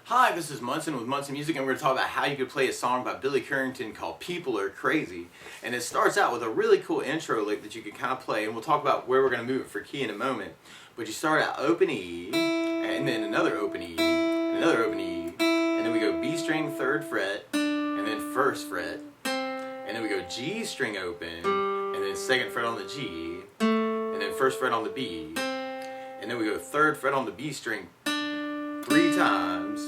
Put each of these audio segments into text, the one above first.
Hi, this is Munson with Munson Music, and we're going to talk about how you could play a song by Billy Currington called People Are Crazy. And it starts out with a really cool intro lick that you can kind of play, and we'll talk about where we're going to move it for key in a moment. But you start out open E, and then another open E, and another open E, and then we go B string 3rd fret, and then 1st fret, and then we go G string open, and then 2nd fret on the G, and then 1st fret on the B, and then we go 3rd fret on the B string 3 times,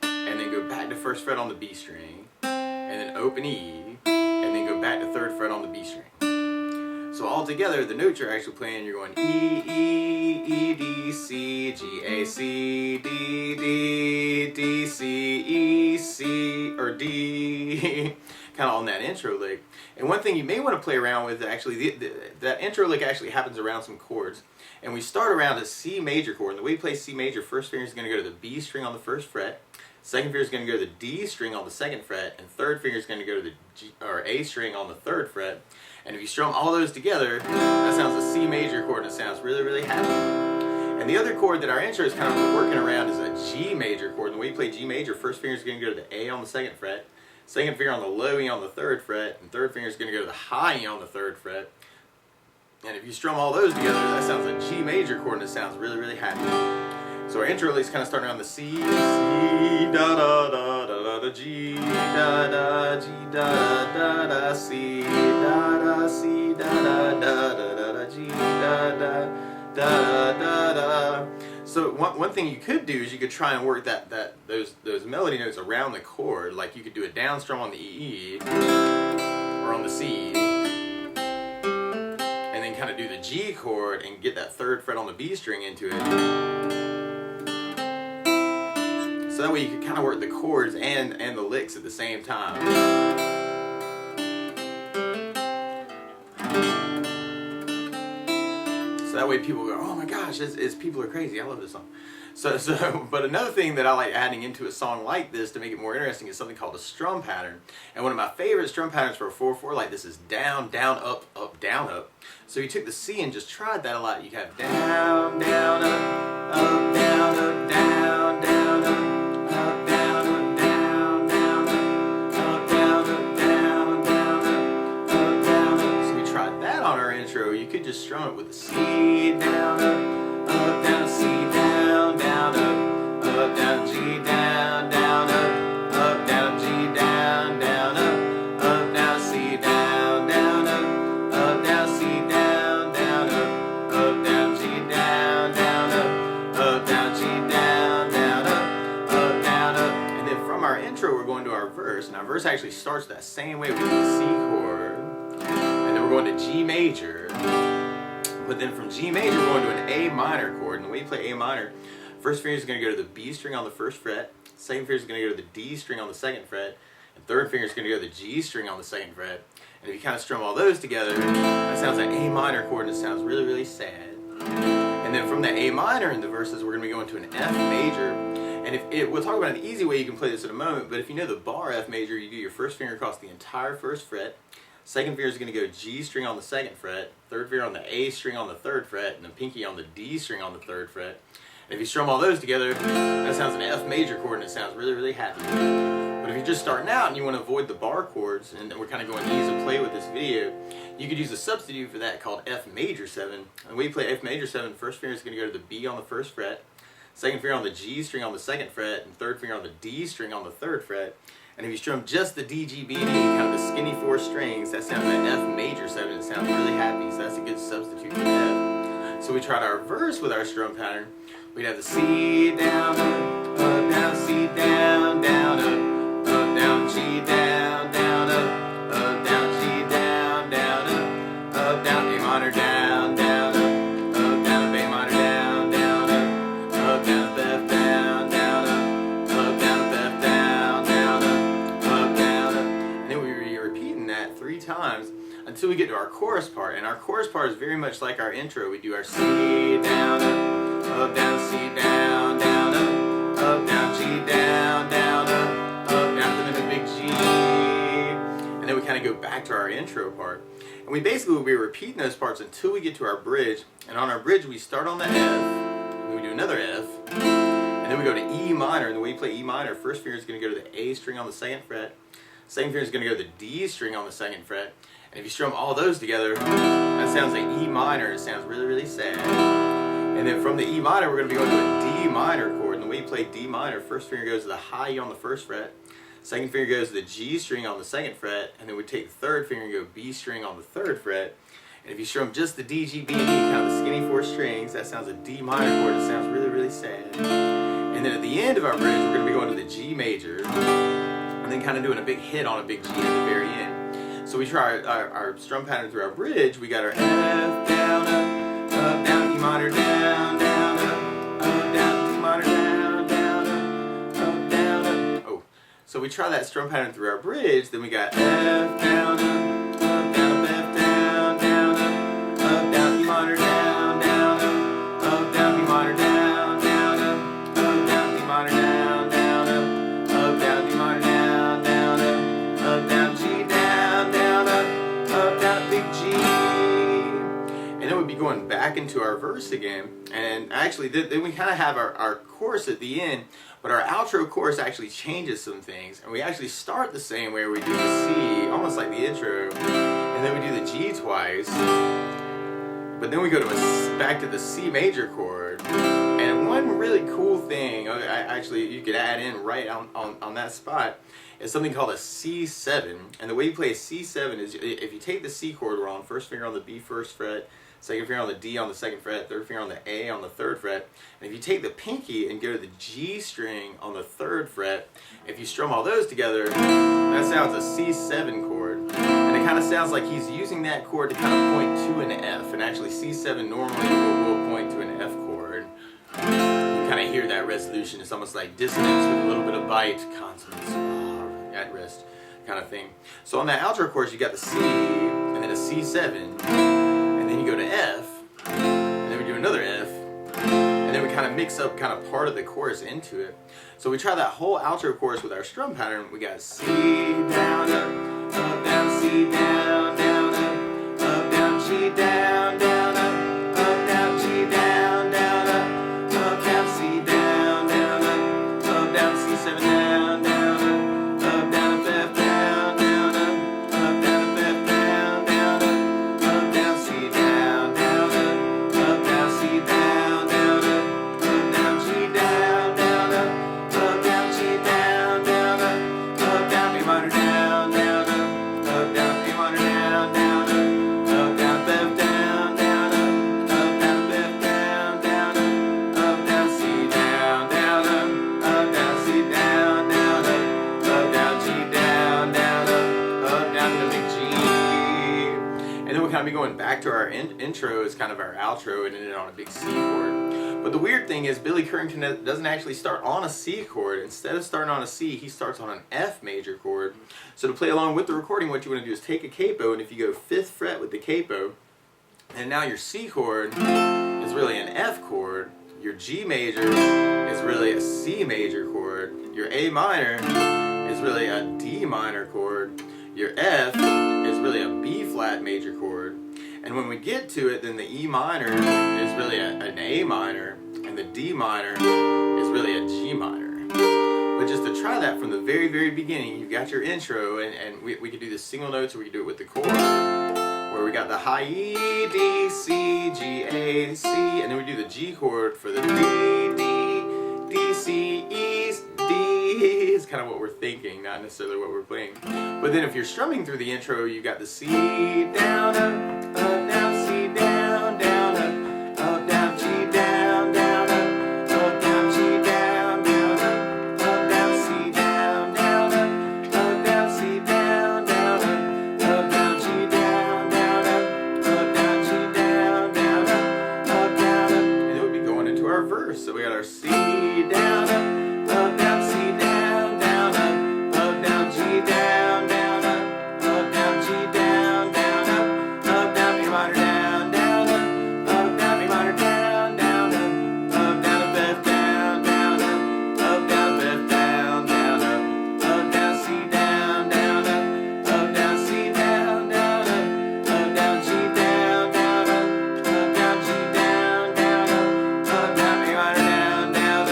and then go back to 1st fret on the B string, and then open E, and then go back to 3rd fret on the B string. So all together, the notes you're actually playing, you're going E, E, E, D, C, G, A, C, D, D, D, C, E, C, or D, kind of on that intro lick. And one thing you may want to play around with, actually, that intro lick actually happens around some chords. And we start around a C major chord. And the way you play C major, first finger is going to go to the B string on the 1st fret, second finger is going to go to the D string on the 2nd fret, and third finger is going to go to the G, or A string on the 3rd fret. And if you strum all those together, that sounds a C major chord, and it sounds really, really happy. And the other chord that our intro is kind of working around is a G major chord. And the way you play G major, first finger is going to go to the A on the 2nd fret, second finger on the low E on the 3rd fret, and third finger is going to go to the high E on the 3rd fret. And if you strum all those together, that sounds a G major chord, and it sounds really, really happy. So our intro is kind of starting on the C, C, da da da da da, G, da da, G, da da da, C, da da, C, da da da da da, G, da da da da da. So one thing you could do is you could try and work those melody notes around the chord. Like you could do a down strum on the E or on the C, and then kind of do the G chord and get that 3rd fret on the B string into it. So that way you can kind of work the chords and the licks at the same time. So that way people go, oh my gosh, it's People Are Crazy. I love this song. But another thing that I like adding into a song like this to make it more interesting is something called a strum pattern. And one of my favorite strum patterns for a 4/4 like this is down, down, up, up, down, up. So you took the C and just tried that a lot. You have down, down, up, up, down, up, down, down, up. You could just strum it with a C, down, up, down, C, down, down, up, down, G, down, down, up, down, G, down, down, up, down, C, down, down, up, down, C, down, down, up, down, G, down, down, up, down, G, down, down, up, down, up. And then from our intro, we're going to our verse, and our verse actually starts that same way with the C chord. And then we're going to G major, but then from G major we're going to an A minor chord. And the way you play A minor, first finger is going to go to the B string on the 1st fret, second finger is going to go to the D string on the 2nd fret, and third finger is going to go to the G string on the 2nd fret. And if you kind of strum all those together, that sounds like A minor chord, and it sounds really, really sad. And then from the A minor in the verses, we're going to be going to an F major. And we'll talk about an easy way you can play this in a moment, but if you know the bar F major, you do your first finger across the entire 1st fret, second finger is going to go G string on the 2nd fret, third finger on the A string on the 3rd fret, and the pinky on the D string on the 3rd fret. And if you strum all those together, that sounds an F major chord, and it sounds really, really happy. But if you're just starting out and you want to avoid the bar chords, and we're kind of going easy to play with this video, you could use a substitute for that called F major 7. And the way you play F major 7, first finger is going to go to the B on the 1st fret, second finger on the G string on the 2nd fret, and third finger on the D string on the 3rd fret. And if you strum just the D, G, B, D, kind of the skinny 4 strings, that sounds like F major 7. It sounds really happy, so that's a good substitute for F. So we tried our verse with our strum pattern. We'd have the C, down, up, down, C, down, down, up, down, G, down, down, up, down, G, down, down, up, down, A minor, down, down, up, down, A minor, down, down, up, down, F, down, down, up, down, F, down, down, up, down, up. And then we were repeating that 3 times until we get to our chorus part. And our chorus part is very much like our intro. We do our C, down, up, down, C, down, down, up, down, G, down, down, up, down, and then a big G. And then we kind of go back to our intro part. And we basically will be repeating those parts until we get to our bridge. And on our bridge, we start on the F, and we do another F, and then we go to E minor, and the way you play E minor, first finger is going to go to the A string on the 2nd fret, second finger is going to go to the D string on the 2nd fret, and if you strum all those together, that sounds like E minor. It sounds really, really sad. And then from the E minor, we're going to be going to a D minor chord, and the way you play D minor, first finger goes to the high E on the 1st fret, second finger goes to the G string on the 2nd fret, and then we take the third finger and go B string on the 3rd fret. And if you strum just the D, G, B, and E, kind of the skinny 4 strings, that sounds a D minor chord. It sounds really, really sad. And then at the end of our bridge, we're going to be going to the G major, and then kind of doing a big hit on a big G at the very end. So we try our strum pattern through our bridge. We got our F, down, up, down, E minor, down, down, up, down, D minor, down, down, up, down, up. Oh, so we try that strum pattern through our bridge. Then we got F, down, up, down, up, F, down, down, up, down, E minor, down, down, up, down, D minor, down, down, up, down, D minor, down, down, up, down, D minor, down, down, up, down, G, down, down, up, down, big G. And then we'd be going back into our verse again. And actually, then we kind of have our chorus at the end, but our outro chorus actually changes some things. And we actually start the same way. We do the C, almost like the intro, and then we do the G twice. But then we go to back to the C major chord. And one really cool thing, actually you could add in right on that spot, is something called a C7. And the way you play a C7 is if you take the C chord, we're on first finger on the B 1st fret, second finger on the D on the 2nd fret, third finger on the A on the 3rd fret. And if you take the pinky and go to the G string on the 3rd fret, if you strum all those together, that sounds a C7 chord. And it kind of sounds like he's using that chord to kind of point to an F. And actually C7 normally will point to an F chord. You kind of hear that resolution. It's almost like dissonance with a little bit of bite, consonants, at rest kind of thing. So on that outro chorus, you got the C, and then a C7, and then you go to F, and then we do another F, and then we kind of mix up kind of part of the chorus into it. So we try that whole outro chorus with our strum pattern. We got C, down, up, down, C, down, down, up, down, G, down, down, up, down, G, down, down, up, down, C, down, down, up, down, C7, down, down, up, down, F, down, down, up, down, F, down, down, up, down, C, down, down, up, down, C, down, down, up, down, G, down, down, up, down, G, down, down, up, down, B minor, down, down, up, down, B minor, down, down, up, down, F, down, down, up, down, F, down, down, up, down, C, down, down, up, down, C, down, down, up, down, G, down, down, up, down to the big G. And then we'll kind of be going back to our intro as kind of our outro and ending on a big C chord. But the weird thing is Billy Currington doesn't actually start on a C chord. Instead of starting on a C, he starts on an F major chord. So to play along with the recording, what you want to do is take a capo, and if you go 5th fret with the capo, and now your C chord is really an F chord, your G major is really a C major chord, your A minor is really a D minor chord, your F is really a B flat major chord, and when we get to it, then the E minor is really an A minor, and the D minor is really a G minor. But just to try that from the very, very beginning, you've got your intro, and we could do the single notes, or we could do it with the chord, where we got the high E, D, C, G, A, C, and then we do the G chord for the D, D, D, C, E, D. It's kind of what we're thinking, not necessarily what we're playing. But then if you're strumming through the intro, you've got the C, down, up, down, C, down, down, up, down, G, down, down, up, down, G, down, down, up, down, C, down, down, up, down, C, down, down, up, down, G, down, down, up, down, G, down, down, up, down, and then we'll be going into our verse. So we got our C, down, down, C, down, down, down, G, down, down, down, G, down, down, down, B minor, down, down, down, B minor, down, down, down, F, down, down, down, F, down, down, down, C, down, down, down, C, down, down, G, down, down, G, down, down, B minor, down, down,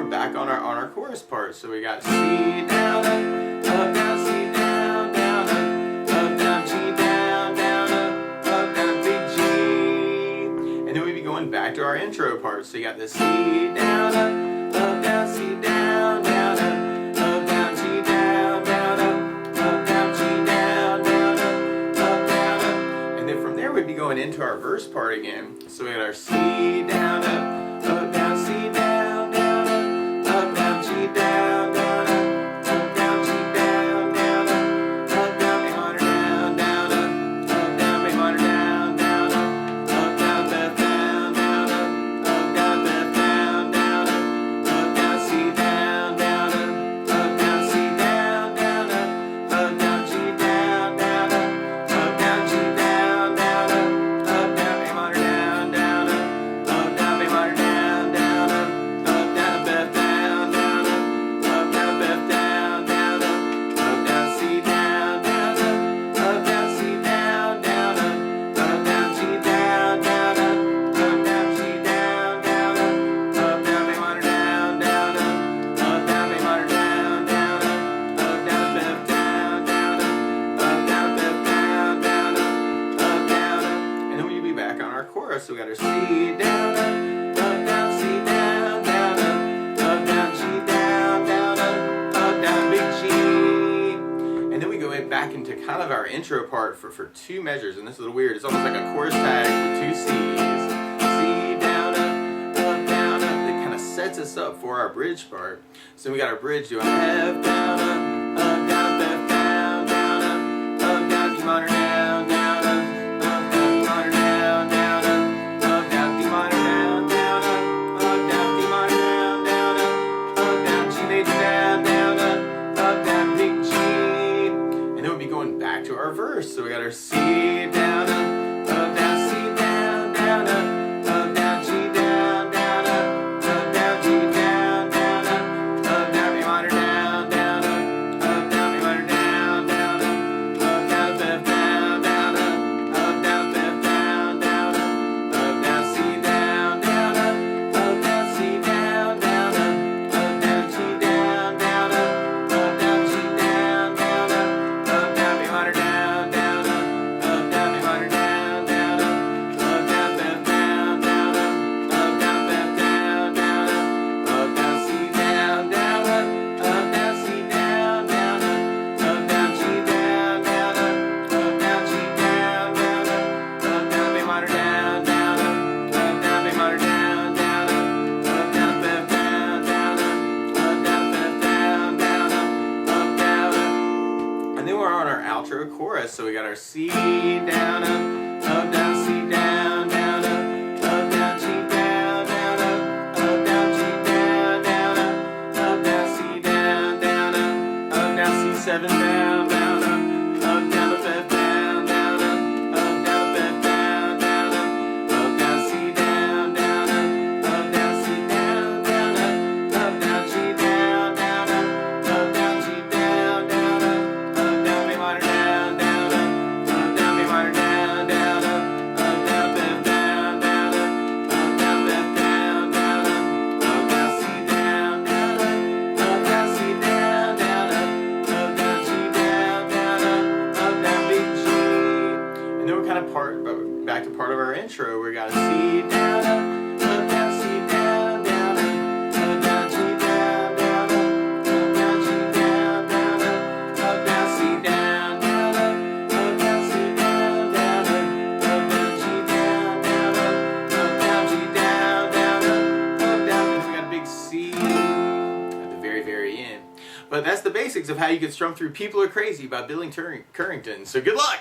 we're back on our chorus part. So we got C down, up, down, C down, down, G down, down, big G. And then we'd be going back to our intro part. So you got the C down, up, down, C down, down, down, G down, down, G down, down, and then from there we'd be going into our verse part again. So we got our C down, up, down, C down, down, down, G down, down, G down, down, A minor down, down, A minor down, down, F down, down, F down, down, C down, down, C down, down, G down, down, G down, down, A minor down, down, A minor down, down, F down, down, F down, down, C down, down, C down, down, G down, down, G down, down, A minor down, down, A minor down, down, F down, down, F down, down, and then we'll be back on our chorus. So we got our C down, down, C down, down, down, G down, down, big G. And then we go back into kind of our intro part for two measures, and this is a little weird. It's almost like a chorus tag with two C's. C down, down, that kind of sets us up for our bridge part. So we got our bridge doing F down, down, F down, down, down, D minor down, down, D minor down, down, down, D minor down, down, down, D minor down, down, down, G major down, down, down, big G. And then we'll be going back to our verse. So we got our C down, down, C down, down, down, G down, down, down, G down, down, down, A minor down, down, down, A minor down, down, down, F down, down, down, F down, down, down, C down, down, down, C down, down, down, G down, down, down, G down, down, down, A minor down, down, down, A minor down, down, down, F down, down, down, F down, down, down, C down, down, down, C down, down, down, G down, down, down, G down, down, down, A minor down, down, down, A minor down, down, down, F down, down, down, F down, down, down. And then we're on our outro chorus. So we got our C down, down, C down, down, down, G down, down, down, G down, down, down, C down, down, down, C7 down, down, down, F down, down, down, F down, down, down, C down, down, down, C down, down, down, G down, down, down, G down, down, down, A minor down, down, down, A minor down, down, down, F down, down, down, F down, down, down, C down, down, C down, down, G down, down, big G. And then we're kind of back to part of our intro. We got a C down, down, C down, down, down, G down, down, down, G down, down, down, C down, down, down, C down, down, down, G down, down, down, G down, down, down. We got a big C at the very, very end. But that's the basics of how you can strum through People Are Crazy by Billy Currington. So good luck!